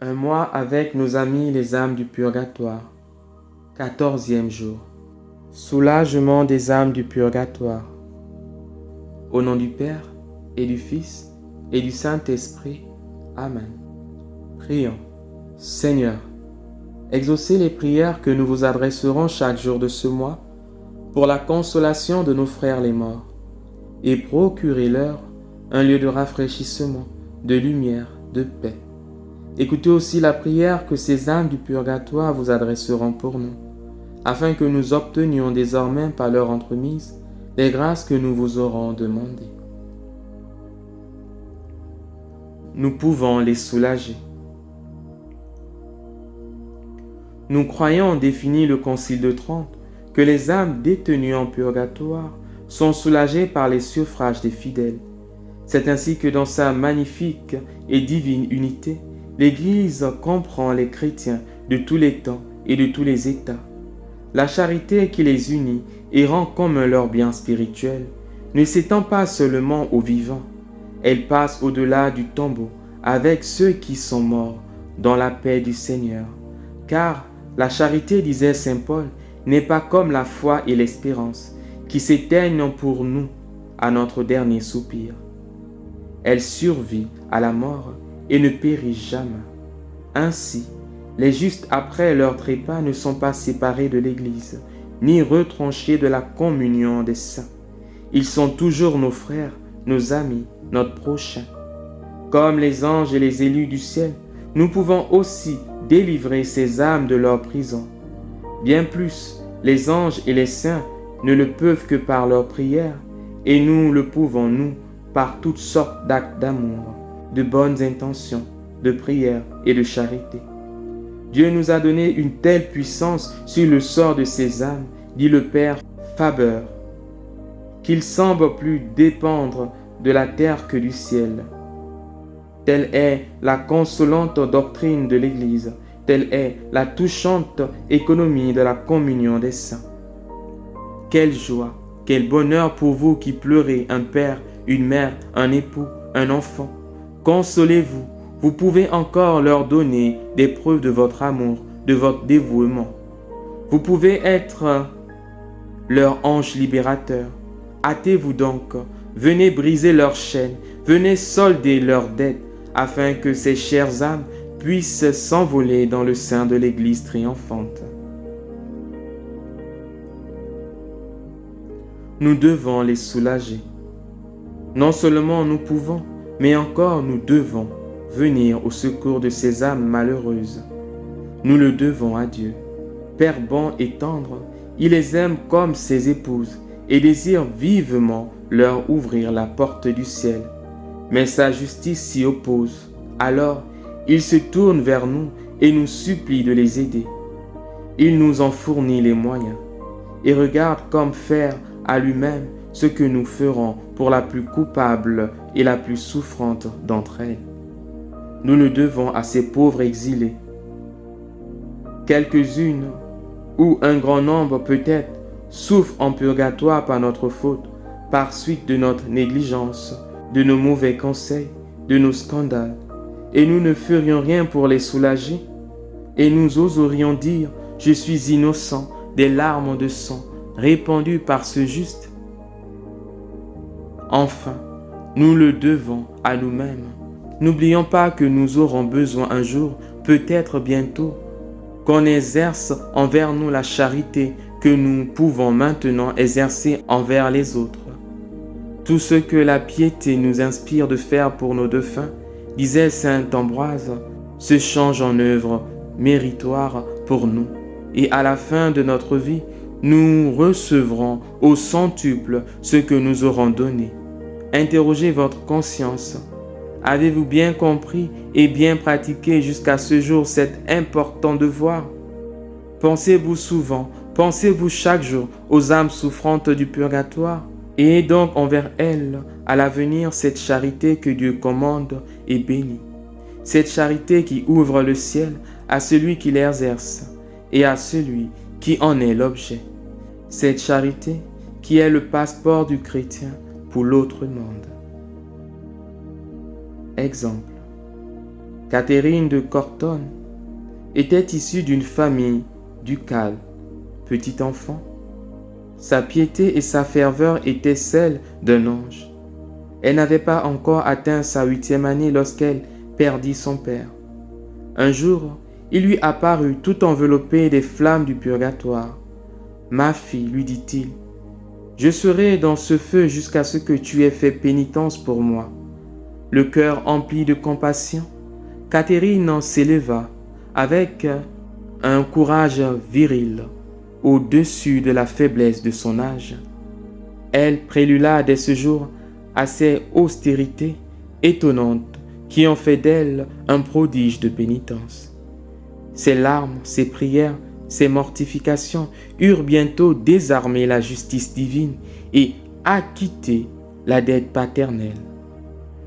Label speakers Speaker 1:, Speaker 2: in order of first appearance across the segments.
Speaker 1: Un mois avec nos amis les âmes du purgatoire. 14e jour. Soulagement des âmes du purgatoire. Au nom du Père, et du Fils, et du Saint-Esprit. Amen. Prions. Seigneur, exaucez les prières que nous vous adresserons chaque jour de ce mois pour la consolation de nos frères les morts, et procurez-leur un lieu de rafraîchissement, de lumière, de paix. Écoutez aussi la prière que ces âmes du purgatoire vous adresseront pour nous, afin que nous obtenions désormais par leur entremise les grâces que nous vous aurons demandées. Nous pouvons les soulager. Nous croyons, défini le Concile de Trente, que les âmes détenues en purgatoire sont soulagées par les suffrages des fidèles. C'est ainsi que dans sa magnifique et divine unité, l'Église comprend les chrétiens de tous les temps et de tous les états. La charité qui les unit et rend commun leur bien spirituel ne s'étend pas seulement aux vivants, elle passe au-delà du tombeau avec ceux qui sont morts dans la paix du Seigneur. Car la charité, disait saint Paul, n'est pas comme la foi et l'espérance qui s'éteignent pour nous à notre dernier soupir. Elle survit à la mort et ne périt jamais. Ainsi, les justes après leur trépas ne sont pas séparés de l'Église, ni retranchés de la communion des saints. Ils sont toujours nos frères, nos amis, notre prochain. Comme les anges et les élus du ciel, nous pouvons aussi délivrer ces âmes de leur prison. Bien plus, les anges et les saints ne le peuvent que par leur prière, et nous le pouvons, nous, par toutes sortes d'actes d'amour, de bonnes intentions, de prière et de charité. Dieu nous a donné une telle puissance sur le sort de ces âmes, dit le Père Faber, qu'il semble plus dépendre de la terre que du ciel. Telle est la consolante doctrine de l'Église, telle est la touchante économie de la communion des saints. Quelle joie, quel bonheur pour vous qui pleurez un père, une mère, un époux, un enfant. Consolez-vous, vous pouvez encore leur donner des preuves de votre amour, de votre dévouement. Vous pouvez être leur ange libérateur. Hâtez-vous donc, venez briser leurs chaînes, venez solder leurs dettes, afin que ces chères âmes puissent s'envoler dans le sein de l'Église triomphante. Nous devons les soulager. Non seulement nous pouvons, mais encore nous devons venir au secours de ces âmes malheureuses. Nous le devons à Dieu. Père bon et tendre, il les aime comme ses épouses et désire vivement leur ouvrir la porte du ciel. Mais sa justice s'y oppose. Alors, il se tourne vers nous et nous supplie de les aider. Il nous en fournit les moyens et regarde comme faire à lui-même ce que nous ferons pour la plus coupable et la plus souffrante d'entre elles. Nous le devons à ces pauvres exilés. Quelques-unes, ou un grand nombre peut-être, souffrent en purgatoire par notre faute, par suite de notre négligence, de nos mauvais conseils, de nos scandales, et nous ne ferions rien pour les soulager, et nous oserions dire « Je suis innocent des larmes de sang répandues par ce juste ». Enfin, nous le devons à nous-mêmes. N'oublions pas que nous aurons besoin un jour, peut-être bientôt, qu'on exerce envers nous la charité que nous pouvons maintenant exercer envers les autres. Tout ce que la piété nous inspire de faire pour nos défunts, disait saint Ambroise, se change en œuvre méritoire pour nous. Et à la fin de notre vie, nous recevrons au centuple ce que nous aurons donné. Interrogez votre conscience. Avez-vous bien compris et bien pratiqué jusqu'à ce jour cet important devoir? Pensez-vous souvent, pensez-vous chaque jour aux âmes souffrantes du purgatoire? Et donc envers elles, à l'avenir, cette charité que Dieu commande et bénit. Cette charité qui ouvre le ciel à celui qui l'exerce et à celui qui en est l'objet. Cette charité qui est le passeport du chrétien pour l'autre monde. Exemple. Catherine de Corton était issue d'une famille ducale, petit enfant. Sa piété et sa ferveur étaient celles d'un ange. Elle n'avait pas encore atteint sa 8e année lorsqu'elle perdit son père. Un jour, il lui apparut tout enveloppé des flammes du purgatoire. « Ma fille, lui dit-il, je serai dans ce feu jusqu'à ce que tu aies fait pénitence pour moi. » Le cœur empli de compassion, Catherine s'éleva avec un courage viril au-dessus de la faiblesse de son âge. Elle prélula dès ce jour à ces austérités étonnantes qui ont fait d'elle un prodige de pénitence. Ses larmes, ses prières, ses mortifications eurent bientôt désarmé la justice divine et acquitté la dette paternelle.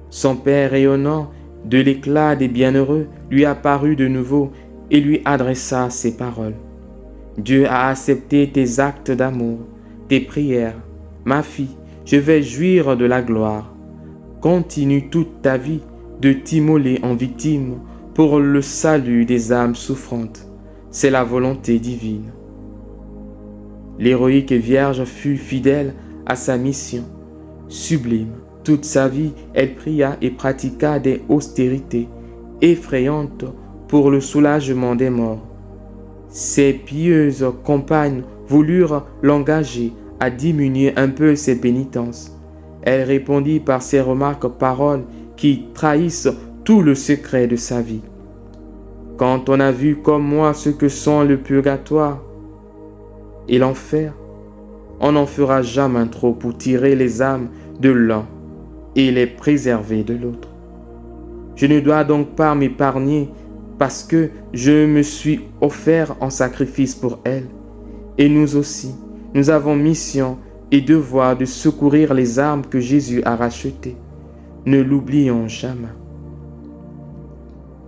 Speaker 1: Son père rayonnant de l'éclat des bienheureux lui apparut de nouveau et lui adressa ces paroles. « Dieu a accepté tes actes d'amour, tes prières. Ma fille, je vais jouir de la gloire. Continue toute ta vie de t'immoler en victime pour le salut des âmes souffrantes. C'est la volonté divine. » L'héroïque Vierge fut fidèle à sa mission. Sublime, toute sa vie, elle pria et pratiqua des austérités effrayantes pour le soulagement des morts. Ses pieuses compagnes voulurent l'engager à diminuer un peu ses pénitences. Elle répondit par ces remarques paroles qui trahissent tout le secret de sa vie. « Quand on a vu comme moi ce que sont le purgatoire et l'enfer, on n'en fera jamais trop pour tirer les âmes de l'un et les préserver de l'autre. Je ne dois donc pas m'épargner parce que je me suis offert en sacrifice pour elle. Et nous aussi, nous avons mission et devoir de secourir les âmes que Jésus a rachetées. Ne l'oublions jamais.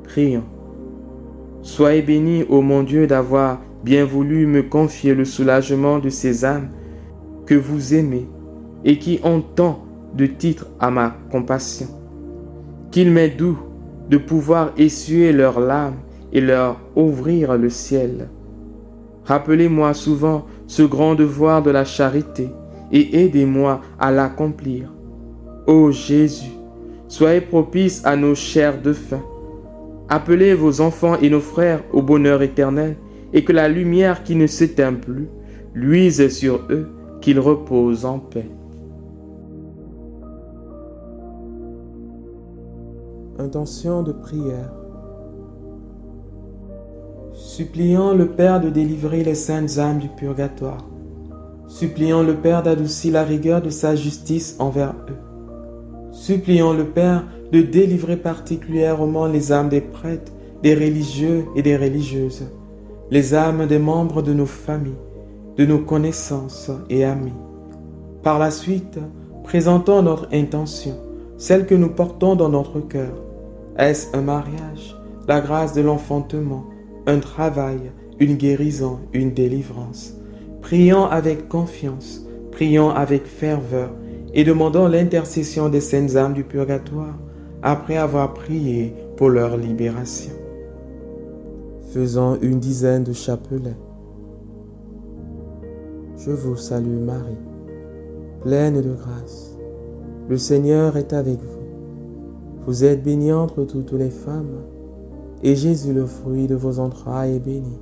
Speaker 1: Prions. Soyez béni, ô mon Dieu, d'avoir bien voulu me confier le soulagement de ces âmes que vous aimez et qui ont tant de titres à ma compassion. Qu'il m'est doux de pouvoir essuyer leurs larmes et leur ouvrir le ciel. Rappelez-moi souvent ce grand devoir de la charité et aidez-moi à l'accomplir. Ô Jésus, soyez propice à nos chairs de faim. Appelez vos enfants et nos frères au bonheur éternel et que la lumière qui ne s'éteint plus luise sur eux, qu'ils reposent en paix. Intention de prière. Supplions le Père de délivrer les saintes âmes du purgatoire. Supplions le Père d'adoucir la rigueur de sa justice envers eux. Supplions le Père de délivrer particulièrement les âmes des prêtres, des religieux et des religieuses, les âmes des membres de nos familles, de nos connaissances et amis. Par la suite, présentons notre intention, celle que nous portons dans notre cœur. Est-ce un mariage, la grâce de l'enfantement, un travail, une guérison, une délivrance? Prions avec confiance, prions avec ferveur et demandons l'intercession des saintes âmes du purgatoire après avoir prié pour leur libération. Faisons une dizaine de chapelets. Je vous salue Marie, pleine de grâce. Le Seigneur est avec vous. Vous êtes bénie entre toutes les femmes, et Jésus, le fruit de vos entrailles, est béni.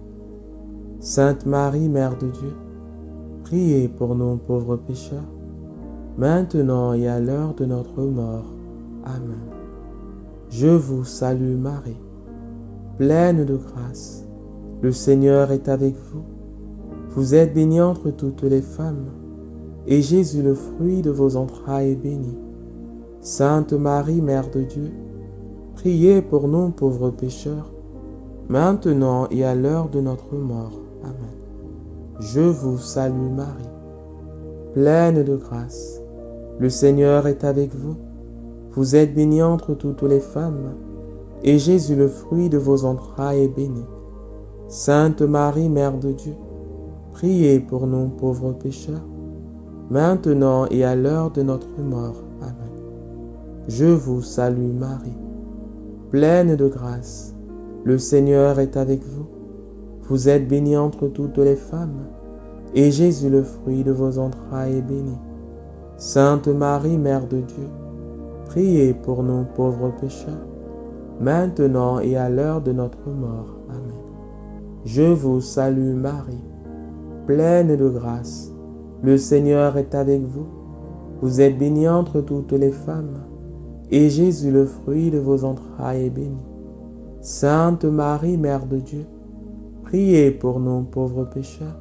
Speaker 1: Sainte Marie, Mère de Dieu, priez pour nous pauvres pécheurs, maintenant et à l'heure de notre mort. Amen. Je vous salue Marie, pleine de grâce. Le Seigneur est avec vous. Vous êtes bénie entre toutes les femmes, et Jésus, le fruit de vos entrailles, est béni. Sainte Marie, Mère de Dieu, priez pour nous pauvres pécheurs, maintenant et à l'heure de notre mort. Amen. Je vous salue Marie, pleine de grâce. Le Seigneur est avec vous. Vous êtes bénie entre toutes les femmes, et Jésus, le fruit de vos entrailles, est béni. Sainte Marie, Mère de Dieu, priez pour nous pauvres pécheurs, maintenant et à l'heure de notre mort. Amen. Je vous salue Marie, pleine de grâce. Le Seigneur est avec vous. Vous êtes bénie entre toutes les femmes, et Jésus, le fruit de vos entrailles, est béni. Sainte Marie, Mère de Dieu, priez pour nous pauvres pécheurs, maintenant et à l'heure de notre mort. Amen. Je vous salue Marie, pleine de grâce. Le Seigneur est avec vous. Vous êtes bénie entre toutes les femmes, et Jésus, le fruit de vos entrailles, est béni. Sainte Marie, Mère de Dieu, priez pour nous pauvres pécheurs,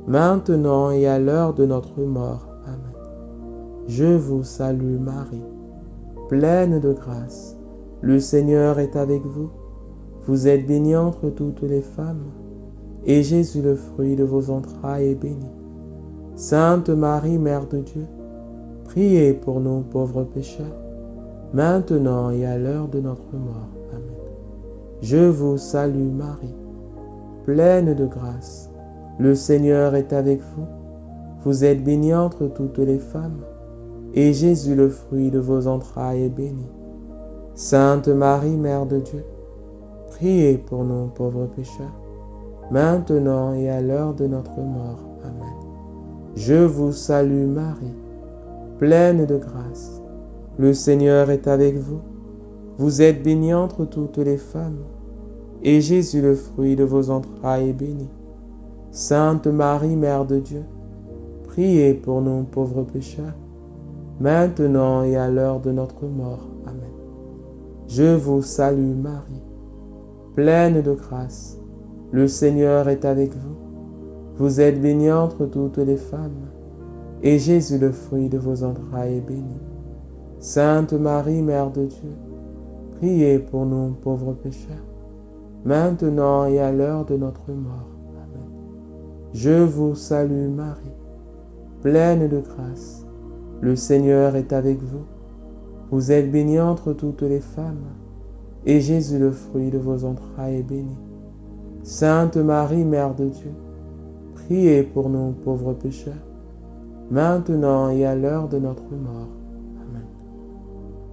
Speaker 1: maintenant et à l'heure de notre mort. Amen. Je vous salue Marie, pleine de grâce. Le Seigneur est avec vous. Vous êtes bénie entre toutes les femmes, et Jésus, le fruit de vos entrailles, est béni. Sainte Marie, Mère de Dieu, priez pour nous pauvres pécheurs, maintenant et à l'heure de notre mort. Amen. Je vous salue Marie, pleine de grâce. Le Seigneur est avec vous. Vous êtes bénie entre toutes les femmes, et Jésus, le fruit de vos entrailles, est béni. Sainte Marie, Mère de Dieu, priez pour nous pauvres pécheurs, maintenant et à l'heure de notre mort. Amen. Je vous salue Marie, pleine de grâce. Le Seigneur est avec vous. Vous êtes bénie entre toutes les femmes, et Jésus, le fruit de vos entrailles, est béni. Sainte Marie, Mère de Dieu, priez pour nous pauvres pécheurs, maintenant et à l'heure de notre mort. Amen. Je vous salue Marie, pleine de grâce. Le Seigneur est avec vous. Vous êtes bénie entre toutes les femmes, et Jésus, le fruit de vos entrailles, est béni. Sainte Marie, Mère de Dieu, priez pour nous pauvres pécheurs, maintenant et à l'heure de notre mort. Amen. Je vous salue Marie, pleine de grâce. Le Seigneur est avec vous. Vous êtes bénie entre toutes les femmes, et Jésus, le fruit de vos entrailles, est béni. Sainte Marie, Mère de Dieu, priez pour nous pauvres pécheurs, maintenant et à l'heure de notre mort. Amen.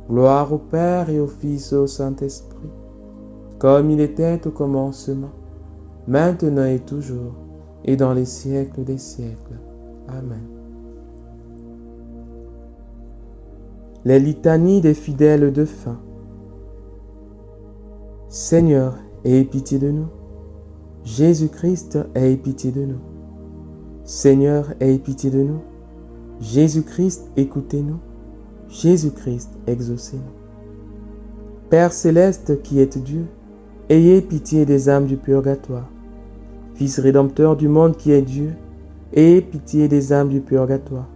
Speaker 1: Gloire au Père et au Fils et au Saint-Esprit, comme il était au commencement, maintenant et toujours, et dans les siècles des siècles. Amen. Les litanies des fidèles de fin. Seigneur, aie pitié de nous. Jésus-Christ, aie pitié de nous. Seigneur, aie pitié de nous. Jésus-Christ, écoutez-nous. Jésus-Christ, exaucez-nous. Père céleste qui êtes Dieu, ayez pitié des âmes du purgatoire. Fils rédempteur du monde qui est Dieu, ayez pitié des âmes du purgatoire.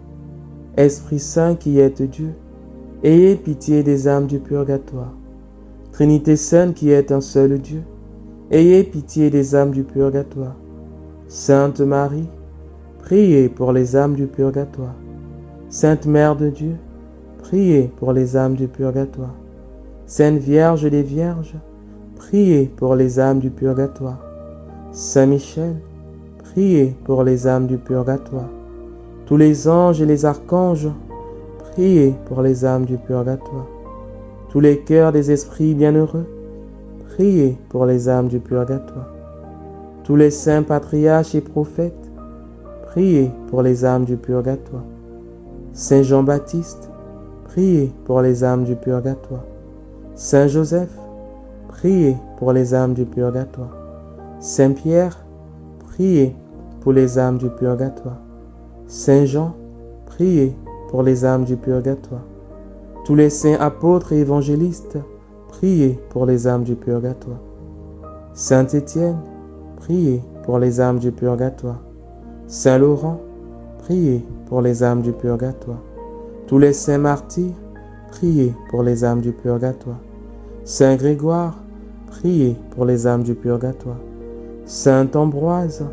Speaker 1: Esprit Saint qui êtes Dieu, ayez pitié des âmes du purgatoire. Trinité Sainte qui est un seul Dieu, ayez pitié des âmes du purgatoire. Sainte Marie, priez pour les âmes du purgatoire. Sainte Mère de Dieu, priez pour les âmes du purgatoire. Sainte Vierge des Vierges, priez pour les âmes du purgatoire. Saint Michel, priez pour les âmes du purgatoire. Tous les anges et les archanges, priez pour les âmes du purgatoire. Tous les cœurs des esprits bienheureux, priez pour les âmes du purgatoire. Tous les saints patriarches et prophètes, priez pour les âmes du purgatoire. Saint Jean-Baptiste, priez pour les âmes du purgatoire. Saint Joseph, priez pour les âmes du purgatoire. Saint Pierre, priez pour les âmes du purgatoire. Saint Jean, priez pour les âmes du purgatoire. Tous les saints apôtres et évangélistes, priez pour les âmes du purgatoire. Saint Étienne, priez pour les âmes du purgatoire. Saint Laurent, priez pour les âmes du purgatoire. Tous les saints martyrs, priez pour les âmes du purgatoire. Saint Grégoire, priez pour les âmes du purgatoire. Saint Ambroise,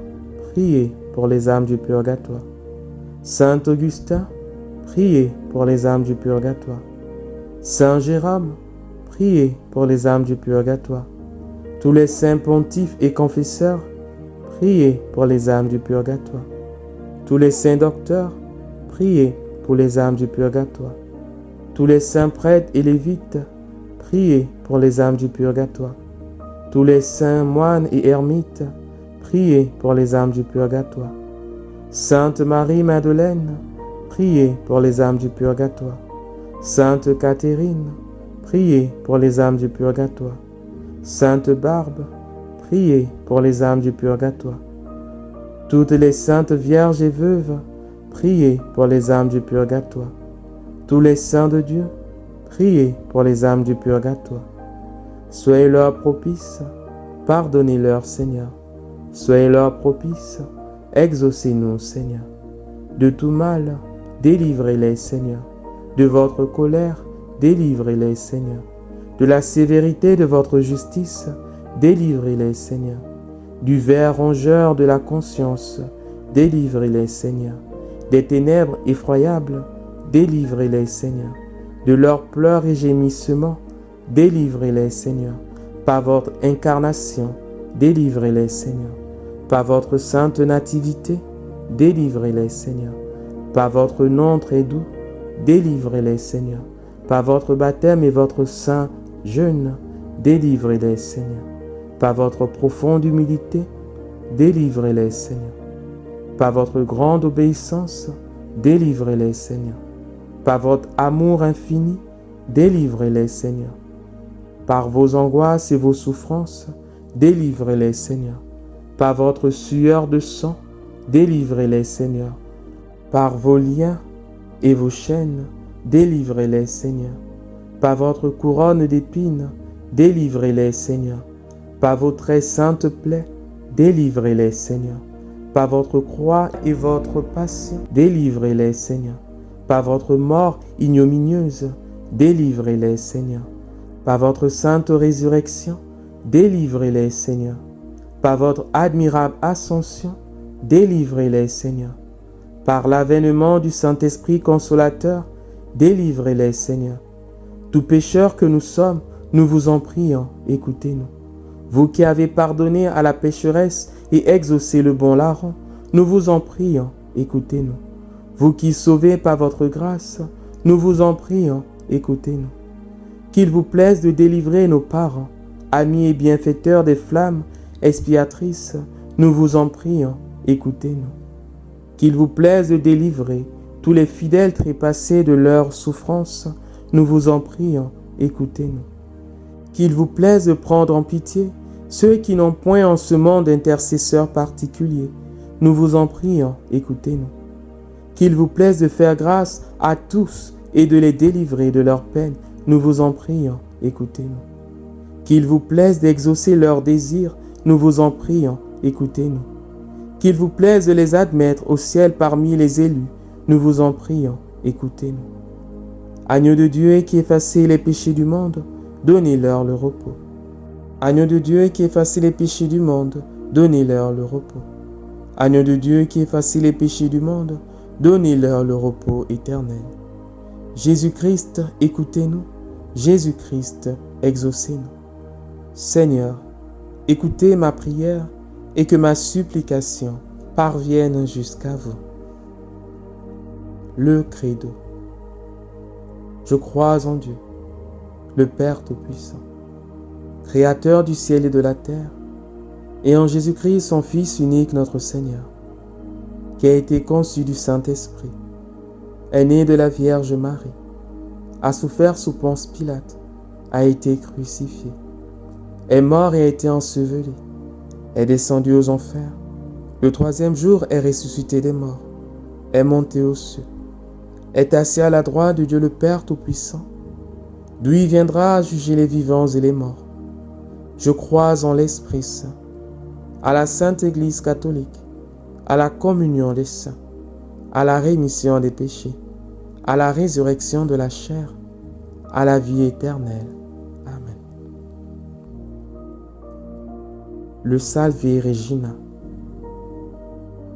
Speaker 1: priez pour les âmes du purgatoire. Saint Augustin, priez pour les âmes du purgatoire. Saint Jérôme, priez pour les âmes du purgatoire. Tous les saints pontifes et confesseurs, priez pour les âmes du purgatoire. Tous les saints docteurs, priez pour les âmes du purgatoire. Tous les saints prêtres et lévites, priez pour les âmes du purgatoire. Tous les saints moines et ermites, priez pour les âmes du purgatoire. Sainte Marie-Madeleine, priez pour les âmes du purgatoire. Sainte Catherine, priez pour les âmes du purgatoire. Sainte Barbe, priez pour les âmes du purgatoire. Toutes les saintes vierges et veuves, priez pour les âmes du purgatoire. Tous les saints de Dieu, priez pour les âmes du purgatoire. Soyez-leur propices, pardonnez-leur, Seigneur. Soyez-leur propices, exaucez-nous, Seigneur. De tout mal, délivrez-les, Seigneur. De votre colère, délivrez-les, Seigneur. De la sévérité de votre justice, délivrez-les, Seigneur. Du ver rongeur de la conscience, délivrez-les, Seigneur. Des ténèbres effroyables, délivrez-les, Seigneur. De leurs pleurs et gémissements, délivrez-les, Seigneur. Par votre incarnation, délivrez-les, Seigneur. Par votre sainte nativité, délivrez-les, Seigneur. Par votre nom très doux, délivrez-les, Seigneur. Par votre baptême et votre saint jeûne, délivrez-les, Seigneur. Par votre profonde humilité, délivrez-les, Seigneur. Par votre grande obéissance, délivrez-les, Seigneur. Par votre amour infini, délivrez-les, Seigneur. Par vos angoisses et vos souffrances, délivrez-les, Seigneur. Par votre sueur de sang, délivrez-les, Seigneur. Par vos liens et vos chaînes, délivrez-les, Seigneur. Par votre couronne d'épines, délivrez-les, Seigneur. Par vos très saintes plaies, délivrez-les, Seigneur. Par votre croix et votre passion, délivrez-les, Seigneur. Par votre mort ignominieuse, délivrez-les, Seigneur. Par votre sainte résurrection, délivrez-les, Seigneur. Par votre admirable ascension, délivrez-les, Seigneur. Par l'avènement du Saint-Esprit consolateur, délivrez-les, Seigneur. Tout pécheur que nous sommes, nous vous en prions, écoutez-nous. Vous qui avez pardonné à la pécheresse et exaucé le bon larron, nous vous en prions, écoutez-nous. Vous qui sauvez par votre grâce, nous vous en prions, écoutez-nous. Qu'il vous plaise de délivrer nos parents, amis et bienfaiteurs des flammes expiatrices, nous vous en prions, écoutez-nous. Qu'il vous plaise de délivrer tous les fidèles trépassés de leurs souffrances, nous vous en prions, écoutez-nous. Qu'il vous plaise de prendre en pitié ceux qui n'ont point en ce monde d'intercesseur particulier, nous vous en prions, écoutez-nous. Qu'il vous plaise de faire grâce à tous et de les délivrer de leurs peines, nous vous en prions, écoutez-nous. Qu'il vous plaise d'exaucer leurs désirs, nous vous en prions, écoutez-nous. Qu'il vous plaise de les admettre au ciel parmi les élus, nous vous en prions, écoutez-nous. Agneau de Dieu qui effacez les péchés du monde, donnez-leur le repos. Agneau de Dieu qui effacez les péchés du monde, donnez-leur le repos. Agneau de Dieu qui effacez les péchés du monde, donnez-leur le repos éternel. Jésus-Christ, écoutez-nous. Jésus-Christ, exaucez-nous. Seigneur, écoutez ma prière et que ma supplication parvienne jusqu'à vous. Le credo. Je crois en Dieu, le Père Tout-Puissant, Créateur du ciel et de la terre, et en Jésus-Christ, son Fils unique, notre Seigneur, qui a été conçu du Saint-Esprit, est né de la Vierge Marie, a souffert sous Ponce Pilate, a été crucifié, est mort et a été enseveli, est descendu aux enfers, le troisième jour est ressuscité des morts, est monté aux cieux, est assis à la droite de Dieu le Père Tout-Puissant, d'où il viendra à juger les vivants et les morts. Je crois en l'Esprit Saint, à la Sainte Église catholique, à la communion des saints, à la rémission des péchés, à la résurrection de la chair, à la vie éternelle. Amen. Le Salve Regina.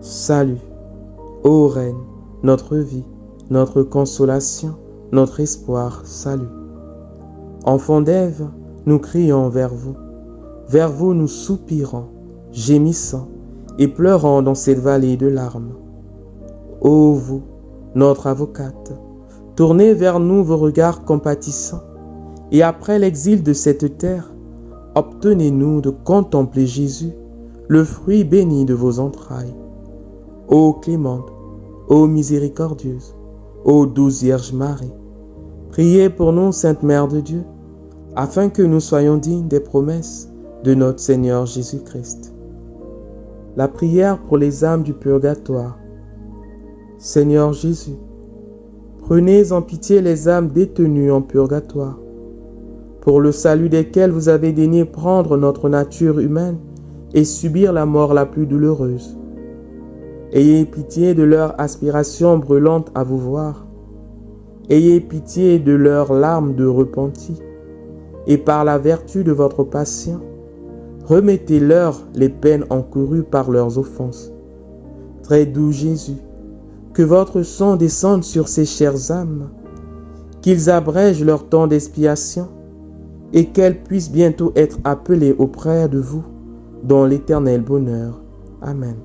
Speaker 1: Salut, ô Reine, notre vie, notre consolation, notre espoir, salut. Enfants d'Ève, nous crions vers vous nous soupirons, gémissant et pleurant dans cette vallée de larmes. Ô vous, notre avocate, tournez vers nous vos regards compatissants et après l'exil de cette terre, obtenez-nous de contempler Jésus, le fruit béni de vos entrailles. Ô clémente, ô miséricordieuse, ô douce Vierge Marie, priez pour nous, Sainte Mère de Dieu, afin que nous soyons dignes des promesses de notre Seigneur Jésus-Christ. La prière pour les âmes du purgatoire. Seigneur Jésus, prenez en pitié les âmes détenues en purgatoire, pour le salut desquelles vous avez daigné prendre notre nature humaine et subir la mort la plus douloureuse. Ayez pitié de leur aspiration brûlante à vous voir. Ayez pitié de leurs larmes de repenti, et par la vertu de votre patient, remettez-leur les peines encourues par leurs offenses. Très doux Jésus, que votre sang descende sur ces chères âmes, qu'ils abrègent leur temps d'expiation, et qu'elles puissent bientôt être appelées auprès de vous dans l'éternel bonheur. Amen.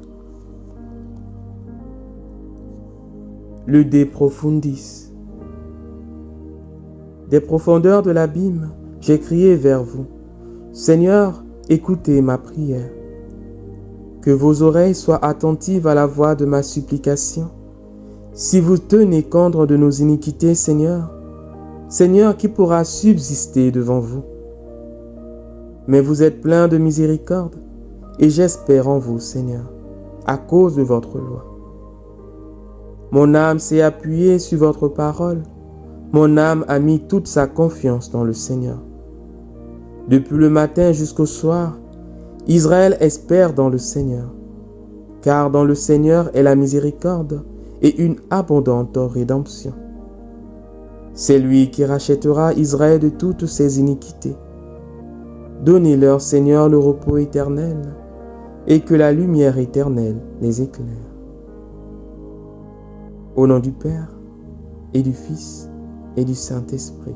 Speaker 1: Le De Profundis. Des profondeurs de l'abîme, j'ai crié vers vous. Seigneur, écoutez ma prière. Que vos oreilles soient attentives à la voix de ma supplication. Si vous tenez compte de nos iniquités, Seigneur, Seigneur, qui pourra subsister devant vous? Mais vous êtes plein de miséricorde, et j'espère en vous, Seigneur, à cause de votre loi. Mon âme s'est appuyée sur votre parole. Mon âme a mis toute sa confiance dans le Seigneur. Depuis le matin jusqu'au soir, Israël espère dans le Seigneur, car dans le Seigneur est la miséricorde et une abondante rédemption. C'est lui qui rachètera Israël de toutes ses iniquités. Donnez-leur, Seigneur, le repos éternel, et que la lumière éternelle les éclaire. Au nom du Père, et du Fils, et du Saint-Esprit.